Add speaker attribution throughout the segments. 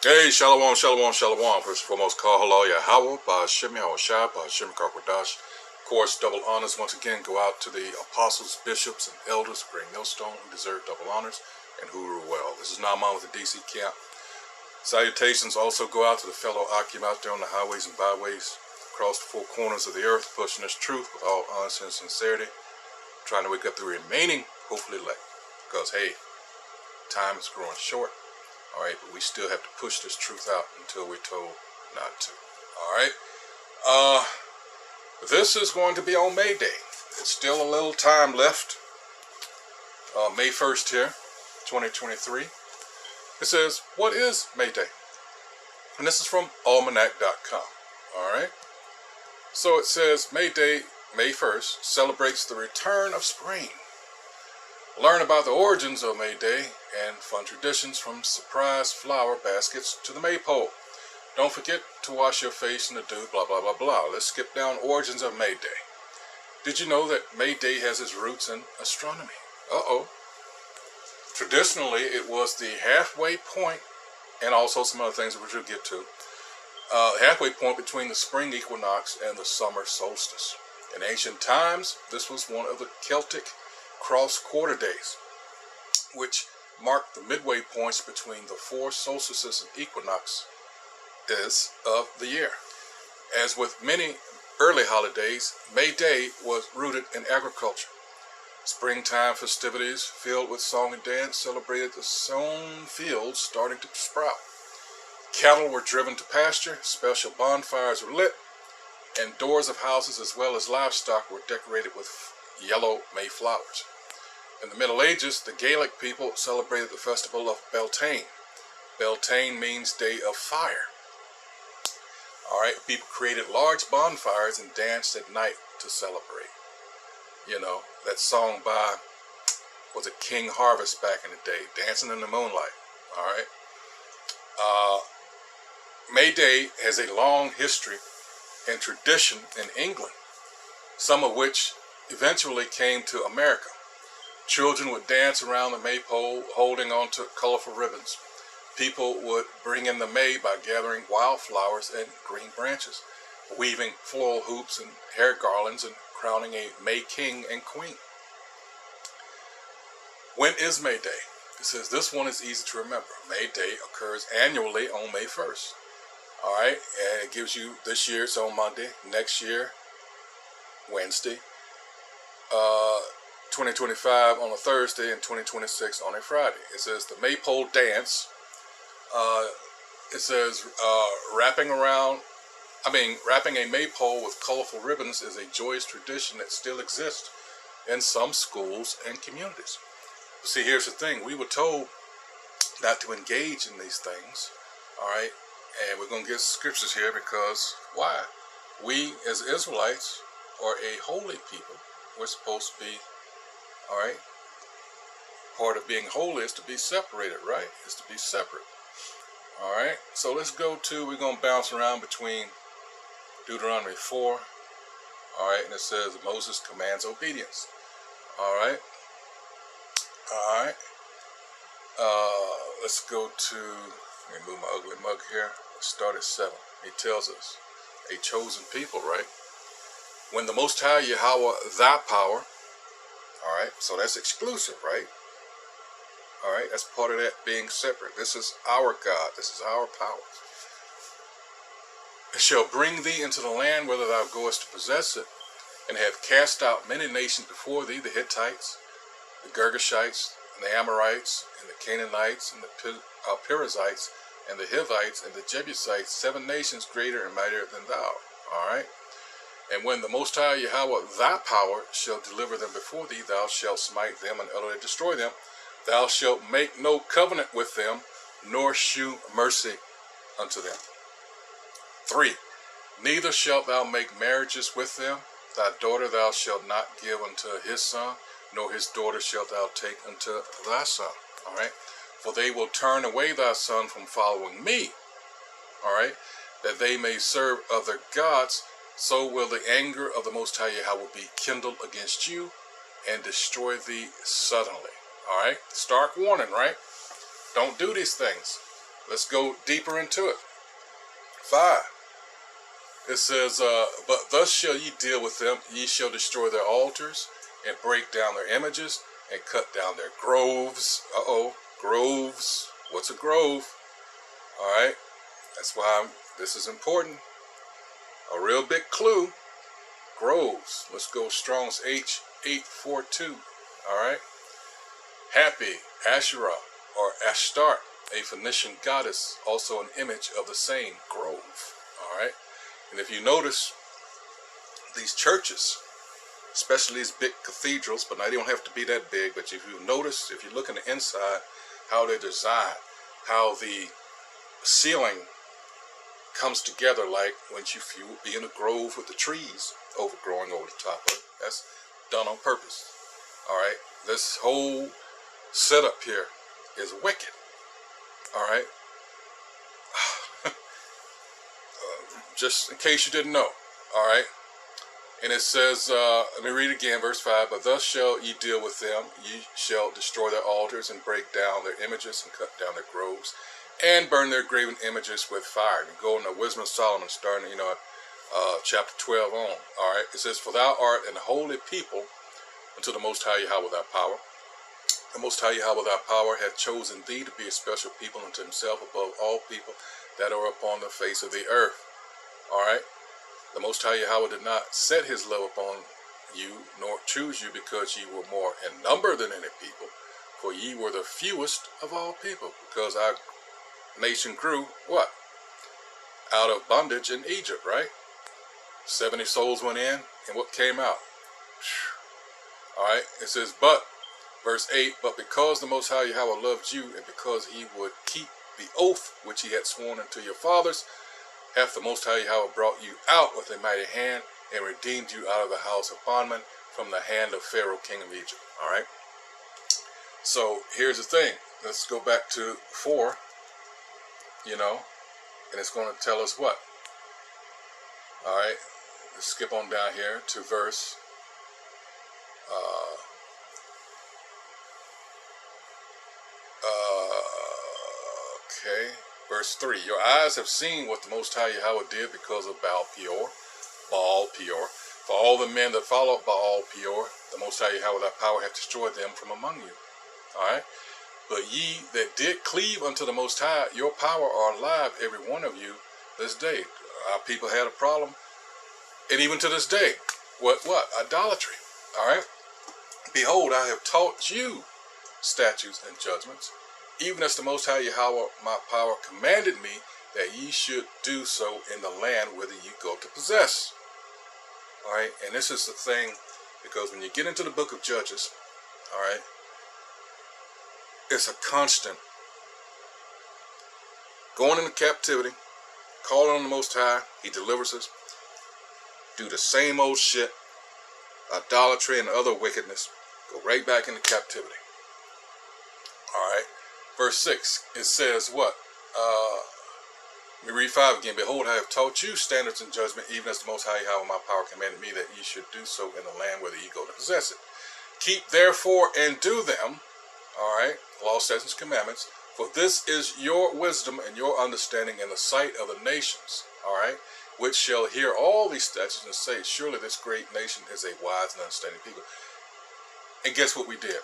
Speaker 1: Hey, Shalom, Shalom, Shalom. First and foremost, call hello, Yahweh, Ba'ashem, Yahushua, Ba'ashem, Karkwadash. Of course, double honors once again go out to the apostles, bishops, and elders of Great Millstone who deserve double honors and who rule well. This is Naaman with the DC camp. Salutations also go out to the fellow Akim out there on the highways and byways across the four corners of the earth, pushing this truth with all honesty and sincerity, trying to wake up the remaining, hopefully elect. Because, hey, time is growing short. All right, but we still have to push this truth out until we're told not to. All right. This is going to be on May Day. It's still a little time left. May 1st here, 2023. It says, what is May Day? And this is from almanac.com. All right. So it says May Day, May 1st, celebrates the return of spring. Learn about the origins of May Day and fun traditions from surprise flower baskets to the maypole. Don't forget to wash your face in the dew, blah, blah, blah, blah. Let's skip down origins of May Day. Did you know that May Day has its roots in astronomy? Uh-oh. Traditionally, it was the halfway point, and also some other things which we'll get to, halfway point between the spring equinox and the summer solstice. In ancient times, this was one of the Celtic cross-quarter days, which marked the midway points between the four solstices and equinoxes of the year. As with many early holidays, May Day was rooted in agriculture. Springtime festivities filled with song and dance celebrated the sown fields starting to sprout. Cattle were driven to pasture, special bonfires were lit, and doors of houses as well as livestock were decorated with yellow May flowers. In the Middle Ages, the Gaelic people celebrated the festival of Beltane. Beltane means day of fire. All right, people created large bonfires and danced at night to celebrate. You know, that song by, was it King Harvest back in the day, Dancing in the Moonlight. All right. May Day has a long history and tradition in England, some of which eventually came to America. Children would dance around the maypole holding on to colorful ribbons. People would bring in the May by gathering wildflowers and green branches, weaving floral hoops and hair garlands, and crowning a May king and queen. When is May Day? It says this one is easy to remember. May Day occurs annually on May 1st. All right, and it gives you this year it's on Monday, next year Wednesday, 2025 on a Thursday, and 2026 on a Friday. It says the maypole dance. It says wrapping a maypole with colorful ribbons is a joyous tradition that still exists in some schools and communities. See, here's the thing. We were told not to engage in these things. All right. And we're going to get scriptures here because why? We as Israelites are a holy people. We're supposed to be, all right, part of being holy is to be separated, right? Is to be separate. All right, so let's go to, we're going to bounce around between Deuteronomy 4, all right, and it says Moses commands obedience. All right, let's go to, let me move my ugly mug here. Let's start at 7. He tells us, a chosen people, right? When the Most High Yahweh, thy power, all right, so that's exclusive, right? All right, that's part of that being separate. This is our God. This is our power. It shall bring thee into the land whither thou goest to possess it, and have cast out many nations before thee, the Hittites, the Girgashites, and the Amorites, and the Canaanites, and the Perizzites, and the Hivites, and the Jebusites, 7 nations greater and mightier than thou. All right. And when the Most High Yahweh, thy power, shall deliver them before thee, thou shalt smite them and utterly destroy them. Thou shalt make no covenant with them, nor shew mercy unto them. 3. Neither shalt thou make marriages with them. Thy daughter thou shalt not give unto his son, nor his daughter shalt thou take unto thy son. All right. For they will turn away thy son from following me. All right. That they may serve other gods. So will the anger of the Most High Yahweh be kindled against you and destroy thee suddenly. All right, stark warning, right? Don't do these things. Let's go deeper into it. 5. It says, but thus shall ye deal with them. Ye shall destroy their altars and break down their images and cut down their groves. Groves. What's a grove? All right. That's why this is important. A real big clue. Groves. Let's go Strong's H842. All right. Happy, Asherah, or Ashtart, a Phoenician goddess, also an image of the same grove. All right. And if you notice, these churches, especially these big cathedrals, but they don't have to be that big, but if you notice, if you look in the inside, how they're designed, how the ceiling comes together like once you would be in a grove with the trees overgrowing over the top of it. That's done on purpose. All right. This whole setup here is wicked. All right. Just in case you didn't know. All right. And it says, let me read again, verse 5. But thus shall ye deal with them. Ye shall destroy their altars and break down their images and cut down their groves and burn their graven images with fire. And you go in the Wisdom of Solomon, starting, at chapter 12 on. All right. It says, for thou art an holy people unto the Most High Yahweh thy power. The Most High Yahweh thy power hath chosen thee to be a special people unto himself above all people that are upon the face of the earth. All right. The Most High Yahweh did not set his love upon you, nor choose you because ye were more in number than any people, for ye were the fewest of all people, because our nation grew, what? Out of bondage in Egypt, right? 70 souls went in, and what came out? All right, it says, but, verse 8, but because the Most High Yahweh loved you, and because he would keep the oath which he had sworn unto your fathers, hath the Most High Yahweh brought you out with a mighty hand, and redeemed you out of the house of bondmen, from the hand of Pharaoh, king of Egypt. All right. So here's the thing. Let's go back to 4, and it's going to tell us what. All right. Let's skip on down here to verse okay, verse 3. Your eyes have seen what the Most High Yahweh did because of Baal Peor. For all the men that followed Baal Peor, the Most High Yahweh thy power hath destroyed them from among you. All right. But ye that did cleave unto the Most High, your power are alive, every one of you, this day. Our people had a problem. And even to this day, what? Idolatry. All right. Behold, I have taught you statutes and judgments, even as the Most High Yahweh my power commanded me that ye should do so in the land whither ye go to possess. All right. And this is the thing, because when you get into the book of Judges, all right, it's a constant going into captivity, calling on the Most High. He delivers us. Do the same old shit, idolatry and other wickedness. Go right back into captivity. All right. Verse 6, it says what? Let me read 5 again. Behold, I have taught you standards and judgment, even as the Most High Yahweh my power commanded me that ye should do so in the land whither ye go to possess it. Keep therefore and do them. All right. Law, statutes, commandments. For this is your wisdom and your understanding in the sight of the nations. All right. Which shall hear all these statutes and say, surely this great nation is a wise and understanding people. And guess what we did?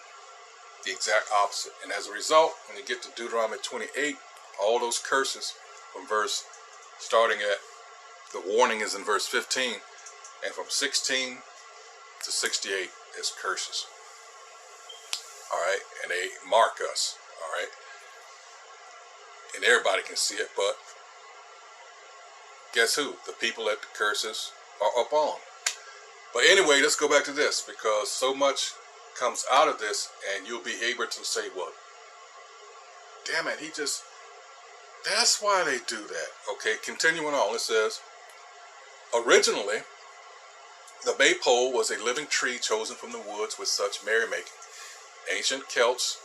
Speaker 1: The exact opposite. And as a result, when you get to Deuteronomy 28, all those curses from starting at, the warning is in verse 15, and from 16 to 68 is curses. All right. And they mark us. All right. And everybody can see it, but guess who? The people that the curses are upon. But anyway, let's go back to this, because so much comes out of this, and you'll be able to say, well, damn it, that's why they do that. Okay, continuing on, it says, originally, the maypole was a living tree chosen from the woods with such merrymaking. Ancient Celts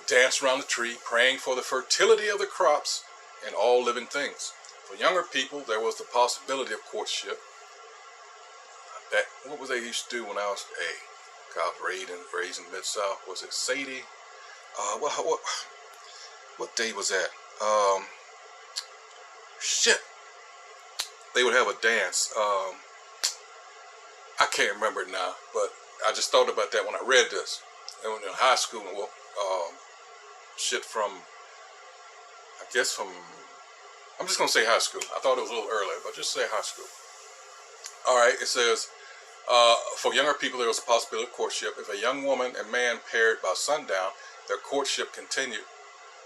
Speaker 1: danced around the tree, praying for the fertility of the crops and all living things. For younger people, there was the possibility of courtship. What was they used to do when I was raised in Mid-South? Was it Sadie? What day was that? Um, shit. They would have a dance. I can't remember it now, but I just thought about that when I read this. And when in high school, shit from, I guess from, I'm just going to say high school. I thought it was a little earlier, but just say high school. All right, it says, for younger people, there was a possibility of courtship. If a young woman and man paired by sundown, their courtship continued.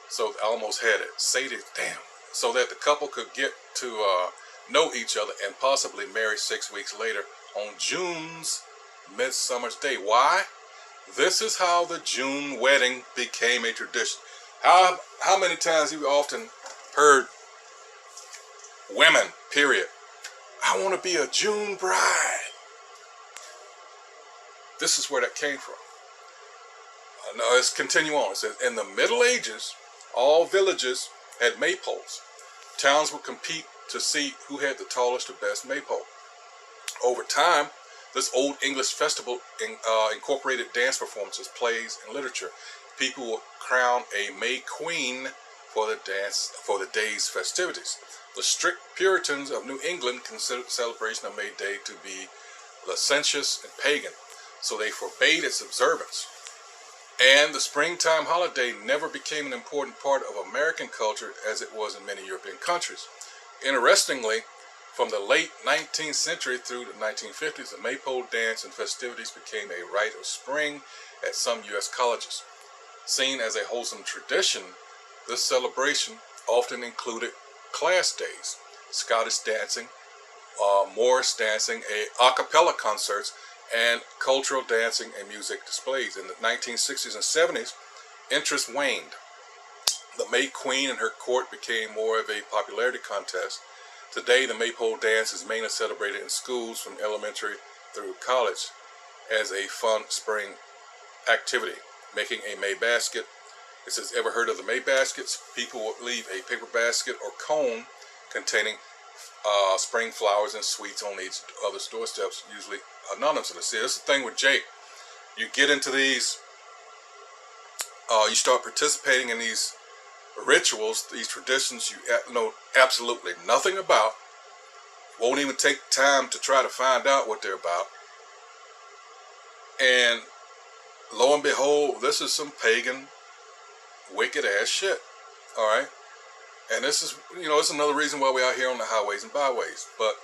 Speaker 1: So I almost had it. Sated, damn. So that the couple could get to know each other and possibly marry 6 weeks later on June's Midsummer's Day. Why? This is how the June wedding became a tradition. How many times have you often heard women, period, I want to be a June bride. This is where that came from. Now let's continue on. It says, in the Middle Ages, all villages had maypoles. Towns would compete to see who had the tallest or best maypole. Over time, this old English festival incorporated dance performances, plays, and literature. People would crown a May Queen for the day's festivities. The strict Puritans of New England considered the celebration of May Day to be licentious and pagan, so they forbade its observance. And the springtime holiday never became an important part of American culture as it was in many European countries. Interestingly, from the late 19th century through the 1950s, the maypole dance and festivities became a rite of spring at some U.S. colleges. Seen as a wholesome tradition, this celebration often included class days, Scottish dancing, Morris dancing, a cappella concerts, and cultural dancing and music displays. In the 1960s and 70s, interest waned. The May Queen and her court became more of a popularity contest. Today, the maypole dance is mainly celebrated in schools from elementary through college as a fun spring activity. Making a May basket. It says, ever heard of the May baskets? People would leave a paper basket or cone containing spring flowers and sweets on each other's doorsteps, usually anonymously. See, this is the thing with Jake. You get into these, you start participating in these rituals, these traditions you know absolutely nothing about, won't even take time to try to find out what they're about, and lo and behold, this is some pagan, wicked ass shit. All right, and this is, it's another reason why we're out here on the highways and byways. But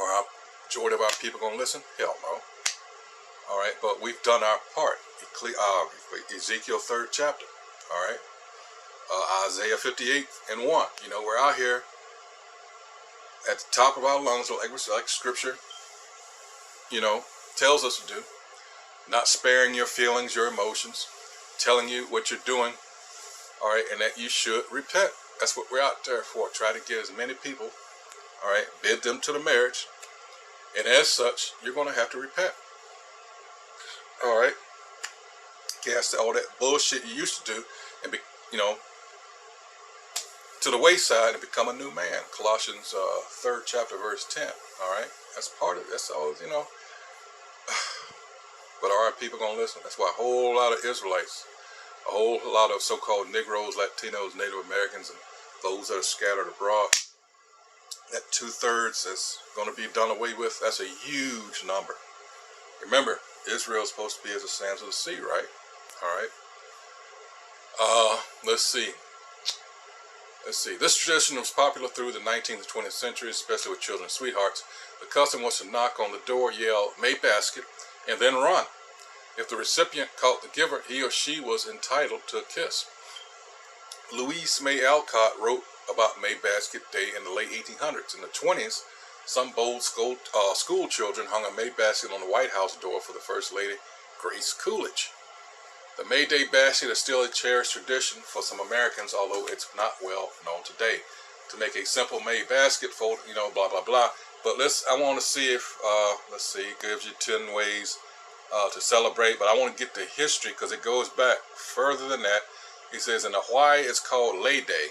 Speaker 1: are majority of our people gonna listen? Hell no. All right, but we've done our part. Ezekiel 3rd chapter. All right, Isaiah 58 and 1. We're out here at the top of our lungs, like Scripture, tells us to do. Not sparing your feelings, your emotions, telling you what you're doing, all right, and that you should repent. That's what we're out there for. Try to get as many people, all right, bid them to the marriage, and as such, you're going to have to repent, all right. Cast all that bullshit you used to do, and be, to the wayside and become a new man. Colossians 3rd chapter verse 10. All right, that's part of it. That's all, But are our people going to listen? That's why a whole lot of Israelites, a whole lot of so-called Negroes, Latinos, Native Americans, and those that are scattered abroad, that 2/3 is going to be done away with. That's a huge number. Remember, Israel is supposed to be as the sands of the sea, right? All right. Let's see. This tradition was popular through the 19th and 20th centuries, especially with children's sweethearts. The custom was to knock on the door, yell, May basket, and then run. If the recipient caught the giver, he or she was entitled to a kiss. Louise May Alcott wrote about May Basket Day in the late 1800s. In the 20s, some bold school children hung a May basket on the White House door for the First Lady, Grace Coolidge. The May Day basket is still a cherished tradition for some Americans, although it's not well known today. To make a simple May basket, fold, blah, blah, blah. But I want to see if, let's see, it gives you 10 ways to celebrate. But I want to get the history because it goes back further than that. He says in Hawaii, it's called Lay Day.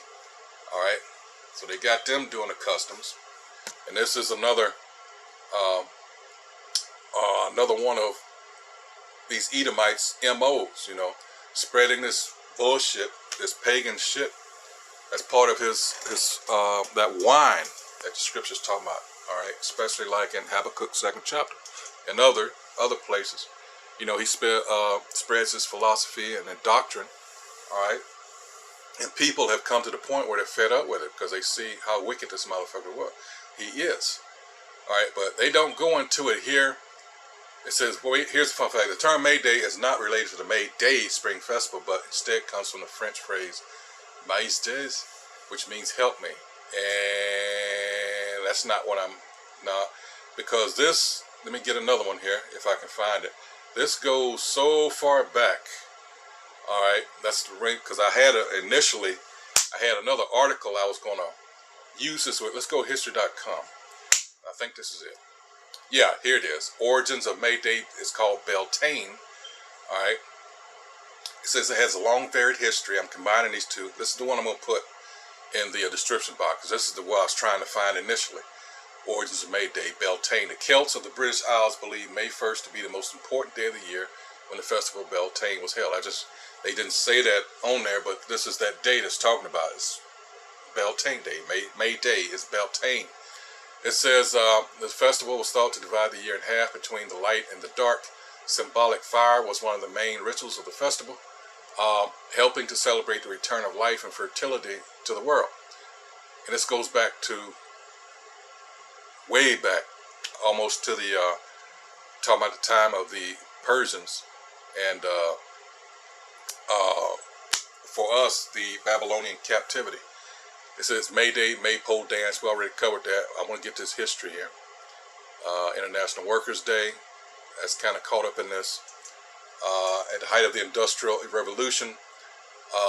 Speaker 1: All right. So they got them doing the customs. And this is another one of these Edomites' MOs, spreading this bullshit, this pagan shit As part of his that wine that the scripture's talking about. All right, especially like in Habakkuk 2nd chapter and other places. You know, he spreads his philosophy and doctrine. All right, and people have come to the point where they're fed up with it because they see how wicked this motherfucker was. He is. All right, but they don't go into it here. It says, well, here's the fun fact. The term May Day is not related to the May Day Spring Festival, but instead comes from the French phrase Mais Des, which means help me. And that's not what I'm, not, because this, let me get another one here, if I can find it. This goes so far back. All right, that's the ring, because I had initially, I had another article I was going to use this with. Let's go to history.com. I think this is it. Yeah, here it is. Origins of May Day is called Beltane. All right. It says it has a long varied history. I'm combining these two. This is the one I'm going to put in the description box, because this is the one I was trying to find initially. Origins of May Day, Beltane. The Celts of the British Isles believe May 1st to be the most important day of the year when the festival of Beltane was held. They didn't say that on there, but this is that day that's talking about. It's Beltane Day. May Day is Beltane. It says the festival was thought to divide the year in half between the light and the dark. Symbolic fire was one of the main rituals of the festival, helping to celebrate the return of life and fertility to the world. And this goes back to way back, almost to the talking about the time of the Persians, and for us, the Babylonian captivity. It says May Day, Maypole Dance. We already covered that. I want to get this history here. International Workers' Day. That's kind of caught up in this. At the height of the Industrial Revolution,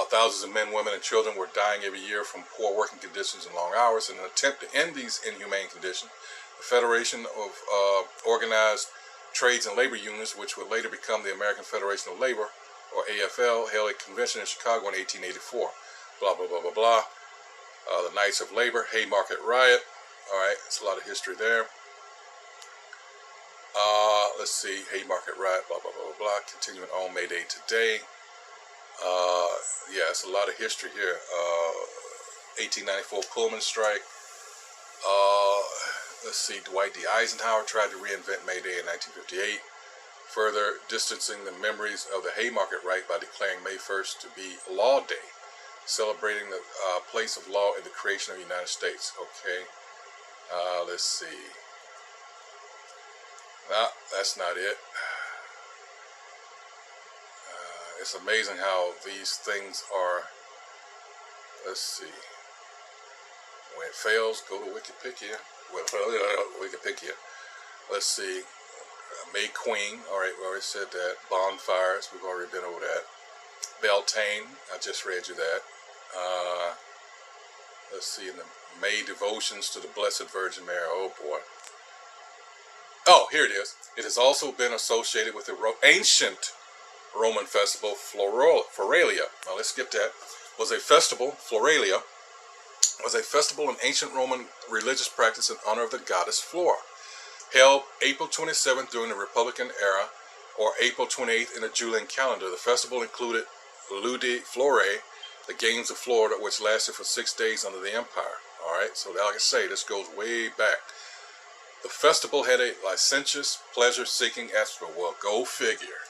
Speaker 1: thousands of men, women, and children were dying every year from poor working conditions and long hours. In an attempt to end these inhumane conditions, the Federation of Organized Trades and Labor Unions, which would later become the American Federation of Labor, or AFL, held a convention in Chicago in 1884. Blah, blah, blah, blah, blah. The Knights of Labor, Haymarket Riot. All right, it's a lot of history there. Let's see, Haymarket Riot, blah, blah, blah, blah, blah. Continuing on, May Day today. Yeah, it's a lot of history here. 1894 Pullman strike. Let's see, Dwight D. Eisenhower tried to reinvent May Day in 1958, further distancing the memories of the Haymarket Riot by declaring May 1st to be Law Day, celebrating the place of law in the creation of the United States. Okay, let's see. No, that's not it. It's amazing how these things are. Let's see. When it fails, go to Wikipedia. Well, Wikipedia. Let's see. May Queen. All right, we already said that. Bonfires. We've already been over that. Beltane. I just read you that. Let's see. In the May devotions to the Blessed Virgin Mary. Oh boy. Oh, here it is. It has also been associated with the ancient Roman festival Floralia. Now let's skip that. Floralia was a festival in ancient Roman religious practice in honor of the goddess Flora, held April 27th during the Republican era, or April 28th in the Julian calendar. The festival included Ludi Florae, the Games of Florida, which lasted for 6 days under the Empire. All right, so like I say, this goes way back. The festival had a licentious, pleasure-seeking atmosphere. Well, go figure.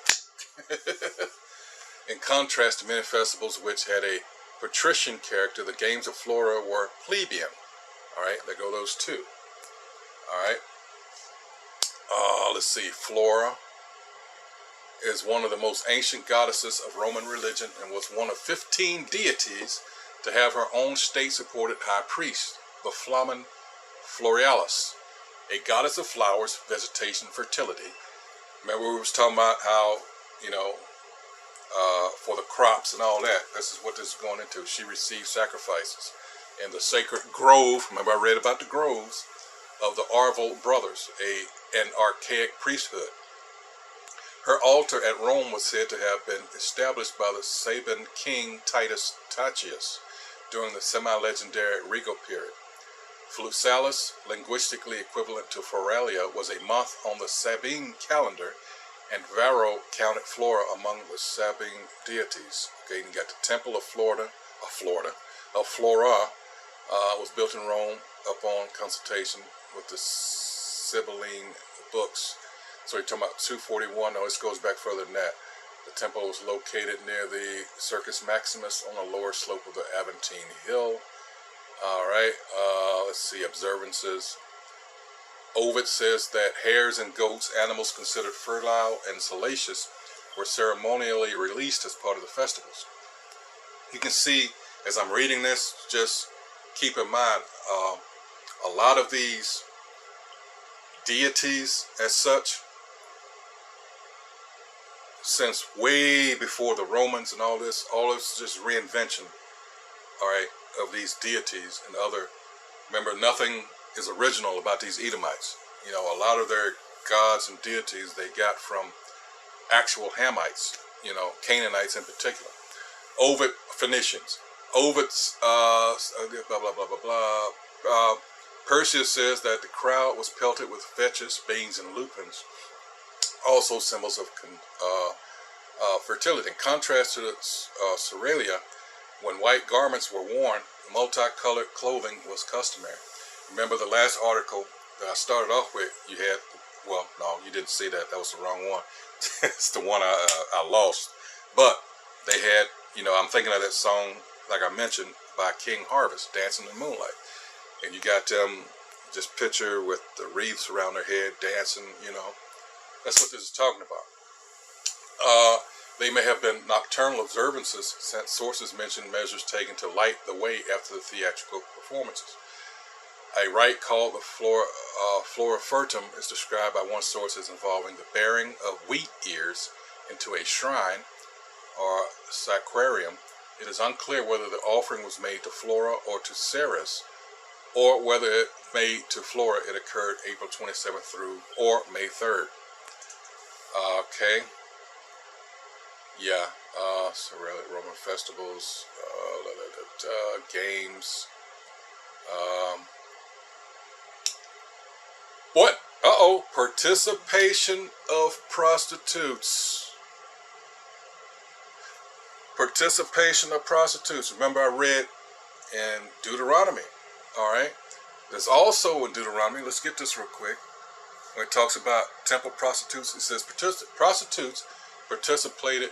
Speaker 1: In contrast to many festivals which had a patrician character, the Games of Flora were plebeian. All right, there go those two. All right. Let's see. Flora is one of the most ancient goddesses of Roman religion and was one of 15 deities to have her own state-supported high priest, the Flamen Floralis, a goddess of flowers, vegetation, fertility. Remember we was talking about how, you know, for the crops and all that, this is what this is going into. She received sacrifices in the sacred grove. Remember I read about the groves of the Arval brothers, an archaic priesthood. Her altar at Rome was said to have been established by the Sabine king Titus Tatius during the semi-legendary regal period. Flusalis, linguistically equivalent to Floralia, was a month on the Sabine calendar, and Varro counted Flora among the Sabine deities. Okay, you got the Temple of Florida, of Flora was built in Rome upon consultation with the Sibylline books. So you're talking about 241. No, this goes back further than that. The temple was located near the Circus Maximus on the lower slope of the Aventine Hill. All right, let's see, observances. Ovid says that hares and goats, animals considered fertile and salacious, were ceremonially released as part of the festivals. You can see, as I'm reading this, just keep in mind, a lot of these deities as such, since way before the Romans and all this just reinvention, all right, of these deities and other. Remember, nothing is original about these Edomites. You know, a lot of their gods and deities they got from actual Hamites, you know, Canaanites in particular. Ovid, Phoenicians. Ovid's, blah, blah, blah, blah, blah. Persius says that the crowd was pelted with vetches, beans, and lupins, also symbols of fertility. In contrast to the Ceralia, when white garments were worn, multicolored clothing was customary. Remember the last article that I started off with, you had, well, no, you didn't see that. That was the wrong one. It's the one I lost. But they had, you know, I'm thinking of that song, like I mentioned, by King Harvest, Dancing in the Moonlight. And you got them, just picture with the wreaths around their head, dancing, you know. That's what this is talking about. They may have been nocturnal observances, since sources mention measures taken to light the way after the theatrical performances. A rite called the Florifertum is described by one source as involving the bearing of wheat ears into a shrine or sacrarium. It is unclear whether the offering was made to Flora or to Ceres, or whether it made to Flora it occurred April 27th through or May 3rd. Okay. Yeah. Roman festivals, games. What? Uh-oh. Participation of prostitutes. Participation of prostitutes. Remember I read in Deuteronomy. All right. There's also in Deuteronomy, let's get this real quick, when it talks about temple prostitutes, it says prostitutes participated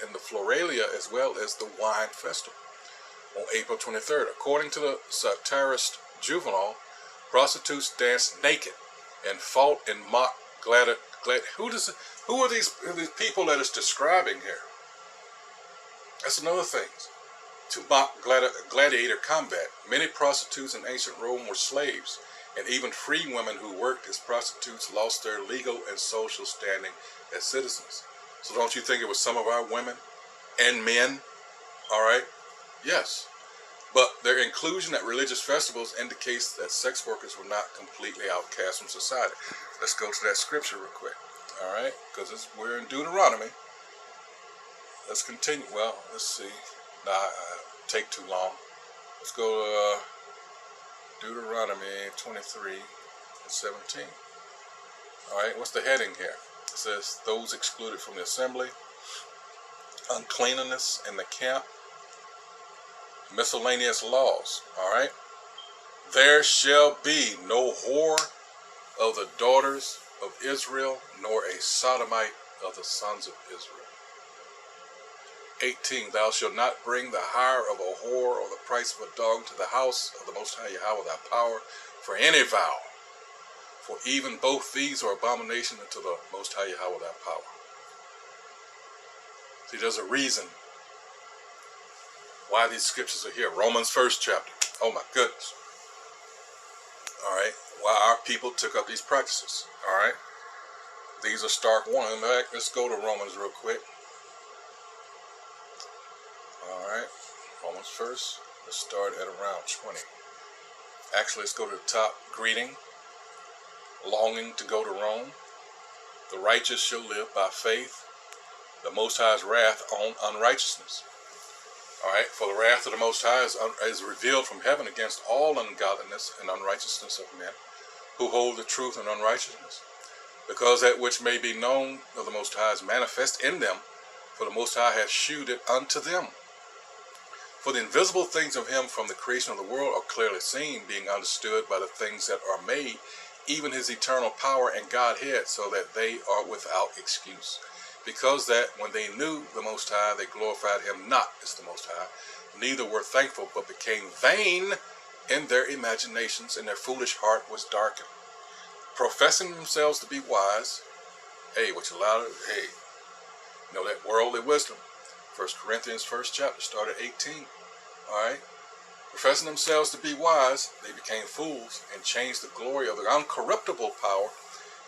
Speaker 1: in the Floralia as well as the wine festival on April 23rd. According to the satirist Juvenal, prostitutes danced naked and fought in mock gladiator. Who are these people that it's describing here? That's another thing. To mock gladiator combat. Many prostitutes in ancient Rome were slaves, and even free women who worked as prostitutes lost their legal and social standing as citizens. So don't you think it was some of our women and men? All right? Yes. But their inclusion at religious festivals indicates that sex workers were not completely outcast from society. Let's go to that scripture real quick. All right? Because we're in Deuteronomy. Let's continue. Well, let's see. Nah, take too long. Let's go to Deuteronomy 23 and 17. All right, what's the heading here? It says, those excluded from the assembly, uncleanness in the camp, miscellaneous laws. All right. There shall be no whore of the daughters of Israel, nor a sodomite of the sons of Israel. 18. Thou shalt not bring the hire of a whore or the price of a dog to the house of the Most High Yahweh thy power for any vow. For even both these are abomination unto the Most High Yahweh thy power. See, there's a reason why these scriptures are here. Romans 1st chapter. Oh my goodness. All right. Why our people took up these practices. All right. These are stark warning. Let's go to Romans real quick. All right, Romans 1st, let's start at around 20. Actually, let's go to the top. Greeting, longing to go to Rome. The righteous shall live by faith. The Most High's wrath on unrighteousness. All right, for the wrath of the Most High is revealed from heaven against all ungodliness and unrighteousness of men who hold the truth in unrighteousness. Because that which may be known of the Most High is manifest in them, for the Most High hath shewed it unto them. For the invisible things of him from the creation of the world are clearly seen, being understood by the things that are made, even his eternal power and Godhead, so that they are without excuse. Because that when they knew the Most High, they glorified him not as the Most High, neither were thankful, but became vain in their imaginations, and their foolish heart was darkened. Professing themselves to be wise, hey, what you allowed, hey, you know that worldly wisdom. 1 Corinthians 1st chapter, start at 18. Alright? Professing themselves to be wise, they became fools and changed the glory of the uncorruptible power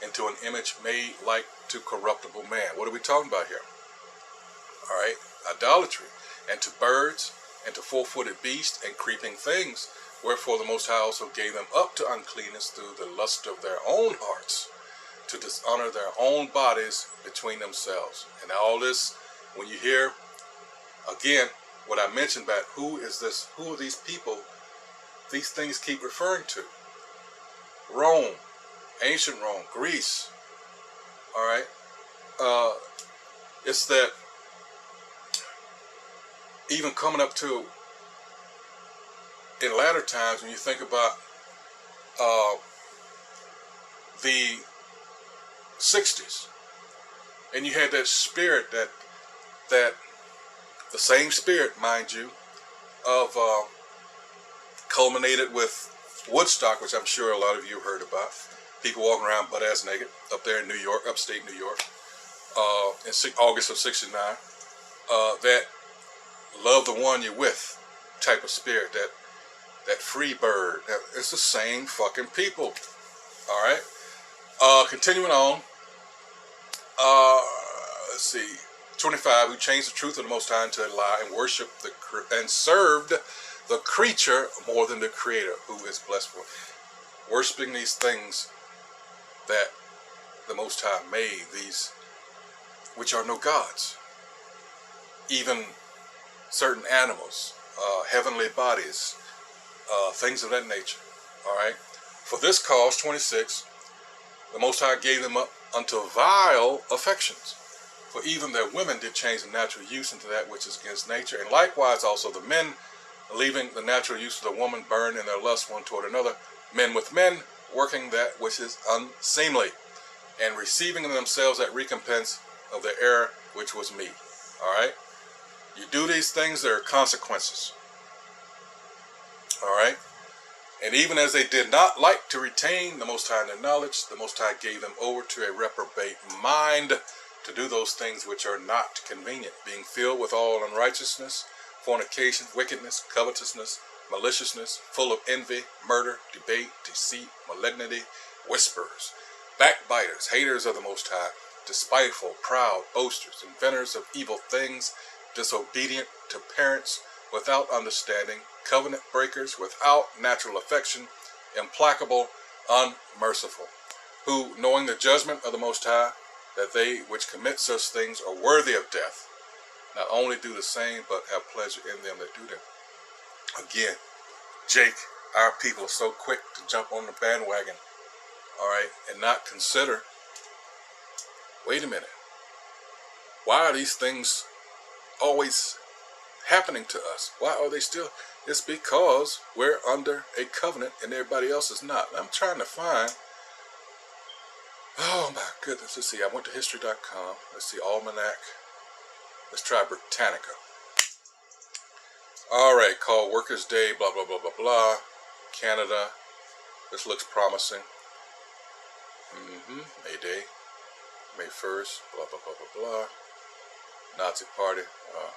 Speaker 1: into an image made like to corruptible man. What are we talking about here? Alright? Idolatry. And to birds, and to four-footed beasts, and creeping things. Wherefore the Most High also gave them up to uncleanness through the lust of their own hearts, to dishonor their own bodies between themselves. And all this, when you hear, again, what I mentioned about who is this, who are these people, these things keep referring to. Rome, ancient Rome, Greece. Alright? It's that even coming up to in latter times, when you think about the 60s, and you had that spirit, that the same spirit, mind you, of culminated with Woodstock, which I'm sure a lot of you heard about. People walking around butt ass naked up there in New York, upstate New York, in August of '69. That love the one you're with type of spirit, that free bird. It's the same fucking people. Alright? Continuing on. Let's see. 25, who changed the truth of the Most High into a lie and worshiped and served the creature more than the Creator, who is blessed for it. Worshipping these things that the Most High made, these which are no gods. Even certain animals, heavenly bodies, things of that nature. Alright? For this cause, 26, the Most High gave them up unto vile affections. For even their women did change the natural use into that which is against nature. And likewise also the men, leaving the natural use of the woman, burned in their lust one toward another, men with men, working that which is unseemly, and receiving in themselves that recompense of their error which was meet. Alright? You do these things, there are consequences. Alright? And even as they did not like to retain the Most High in their knowledge, the Most High gave them over to a reprobate mind to do those things which are not convenient, being filled with all unrighteousness, fornication, wickedness, covetousness, maliciousness, full of envy, murder, debate, deceit, malignity, whisperers, backbiters, haters of the Most High, despiteful, proud, boasters, inventors of evil things, disobedient to parents, without understanding, covenant breakers, without natural affection, implacable, unmerciful, who, knowing the judgment of the Most High, that they which commit such things are worthy of death, not only do the same, but have pleasure in them that do them. Again, Jake, our people are so quick to jump on the bandwagon, alright, and not consider, wait a minute, why are these things always happening to us? Why are they still? It's because we're under a covenant and everybody else is not. I'm trying to find, oh my goodness, let's see, I went to history.com, let's see, Almanac, let's try Britannica. Alright, called Workers' Day, blah, blah, blah, blah, blah, Canada, this looks promising. May Day, May 1st, blah, blah, blah, blah, blah, Nazi Party,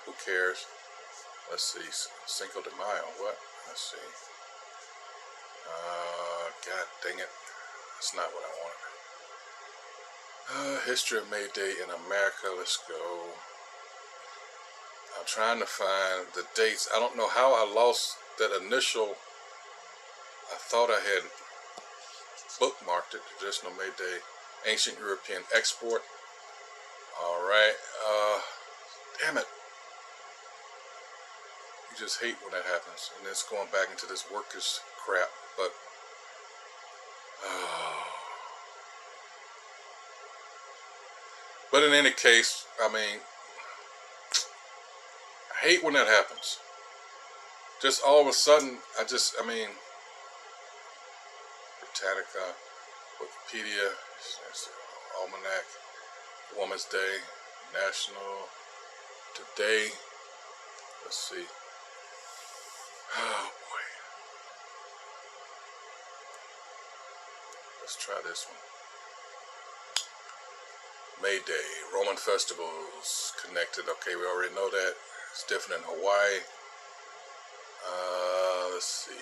Speaker 1: who cares? Let's see, Cinco de Mayo, what? Let's see. God dang it. That's not what I wanted. History of May Day in America, let's go. I'm trying to find the dates. I don't know how I lost that initial. I thought I had bookmarked it. Traditional May Day, Ancient European Export. Alright, damn it. You just hate when that happens. And it's going back into this workers crap. But, but in any case, I mean, I hate when that happens. just all of a sudden, I mean, Britannica, Wikipedia, Almanac, Women's Day, National, Today. Let's see. Oh boy. Let's try this one. May Day, Roman festivals connected. Okay, we already know that. It's different in Hawaii. Let's see.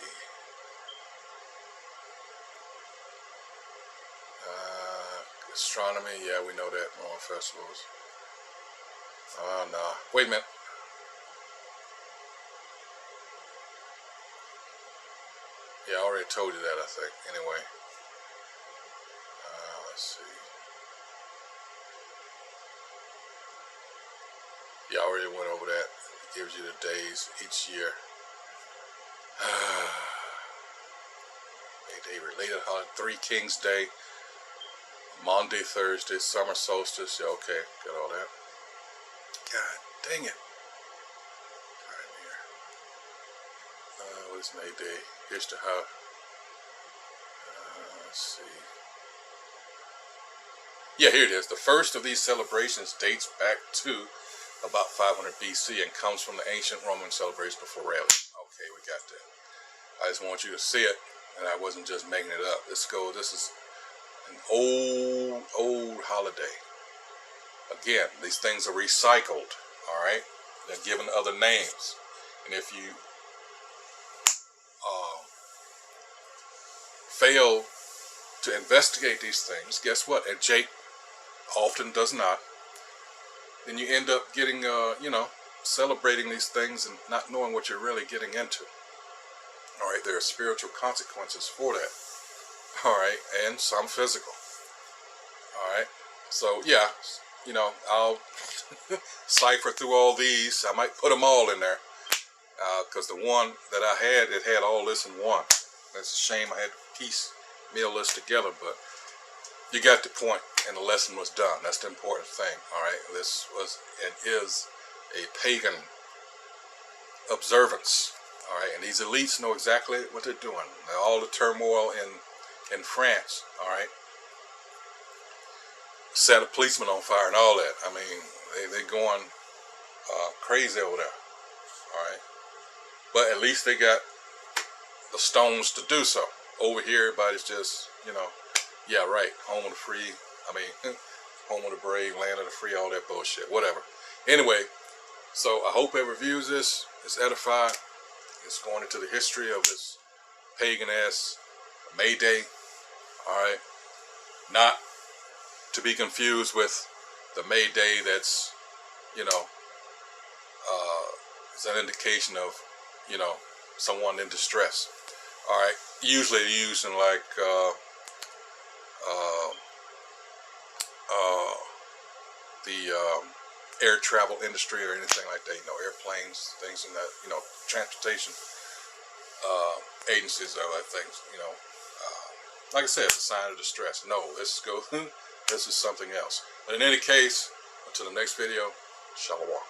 Speaker 1: Astronomy, yeah, we know that. Roman festivals. No. Wait a minute. Yeah, I already told you that, I think. Anyway. Let's see. Yeah, I already went over that. It gives you the days each year. May Day related holiday. Three Kings Day. Monday, Thursday, summer solstice. Yeah, okay, got all that. God dang it. Alright, here. What is May Day? Here's the how. Let's see. Yeah, here it is. The first of these celebrations dates back to about 500 BC and comes from the ancient Roman celebration before Raleigh. Okay, we got that. I just want you to see it, and I wasn't just making it up. Let's go. This is an old holiday. Again, these things are recycled, all right? They're given other names. And if you fail to investigate these things, guess what? And Jake often does not. Then you end up getting, celebrating these things and not knowing what you're really getting into. All right, there are spiritual consequences for that. All right, and some physical. All right, so yeah, I'll cipher through all these. I might put them all in there because the one that I had, it had all this in one. It's a shame I had to piecemeal this together, but you got the point, and the lesson was done. That's the important thing. All right, this was and is a pagan observance. All right, and these elites know exactly what they're doing. All the turmoil in France, all right, set a policeman on fire and all that. I mean, they're going crazy over there, all right. But at least they got the stones to do so. Over here, everybody's just, yeah, right, home of the free. I mean, home of the brave, land of the free, all that bullshit, whatever. Anyway, so I hope whoever views this is edified. It's going into the history of this pagan-ass May Day, all right? Not to be confused with the May Day that's, it's an indication of, someone in distress, all right? Usually used in like, the air travel industry or anything like that, airplanes, things in that, transportation agencies or other things, like I said, it's a sign of distress. No, this is something else. But in any case, until the next video, shalom.